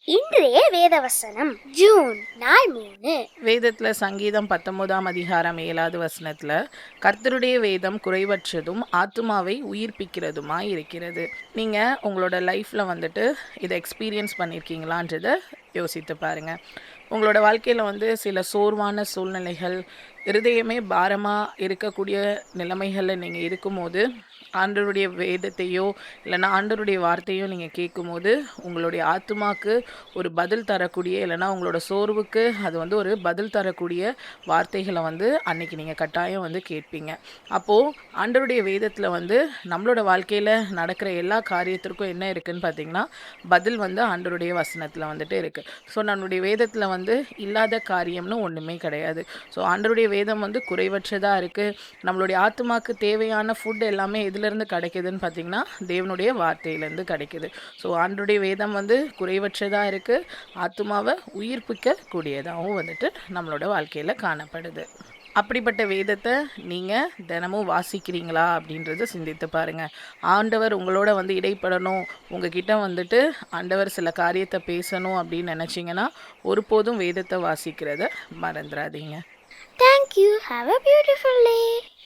இன்றைய வேதவசனம் ஜூன் நாள் 3. வேதத்துல சங்கீதம் 19ஆம் அதிகாரம் 7வது வசனத்துல கர்த்தருடைய வேதம் குறைவற்றதும் ஆத்துமாவை உயிர்ப்பிக்கிறதுமாய் இருக்கிறது. நீங்க உங்களோட லைஃப்ல வந்துட்டு இதை எக்ஸ்பீரியன்ஸ் பண்ணியிருக்கீங்களான்றதை யோசித்து பாருங்க. உங்களோட வாழ்க்கையில் சில சோர்வான சூழ்நிலைகள், இருதயமே பாரமாக இருக்கக்கூடிய நிலைமைகளில் நீங்கள் இருக்கும்போது ஆண்டவருடைய வேதத்தையோ இல்லைன்னா ஆண்டவருடைய வார்த்தையோ நீங்கள் கேட்கும்போது உங்களுடைய ஆத்துமாக்கு ஒரு பதில் தரக்கூடிய, இல்லைன்னா உங்களோட சோர்வுக்கு அது ஒரு பதில் தரக்கூடிய வார்த்தைகளை அன்னைக்கு நீங்கள் கட்டாயம் கேட்பீங்க. அப்போது ஆண்டவருடைய வேதத்தில் நம்மளோட வாழ்க்கையில் நடக்கிற எல்லா காரியத்திற்கும் என்ன இருக்குதுன்னு பார்த்தீங்கன்னா பதில் ஆண்டவருடைய வசனத்தில் இருக்குது. ஸோ நம்மளுடைய வேதத்தில் இல்லாத காரியம்னு ஒன்றுமே கிடையாது. ஸோ ஆண்டவருடைய வேதம் குறைவற்றதாக இருக்குது. நம்மளுடைய ஆத்துமாக்கு தேவையான ஃபுட் எல்லாமே எதுலேருந்து கிடைக்குதுன்னு பார்த்தீங்கன்னா தேவனுடைய வார்த்தையிலேருந்து கிடைக்குது. ஸோ ஆண்டவருடைய வேதம் குறைவற்றதாக இருக்குது, ஆத்துமாவை உயிர்ப்பிக்கக்கூடியதாகவும் நம்மளோட வாழ்க்கையில் காணப்படுது. அப்படிப்பட்ட வேதத்தை நீங்கள் தினமும் வாசிக்கிறீங்களா அப்படின்றத சிந்தித்து பாருங்கள். ஆண்டவர் உங்களோட இடைப்படணும், உங்ககிட்ட ஆண்டவர் சில காரியத்தை பேசணும் அப்படின்னு நினச்சிங்கன்னா ஒருபோதும் வேதத்தை வாசிக்கிறத மறந்துடாதீங்க. Thank you. Have a beautiful day.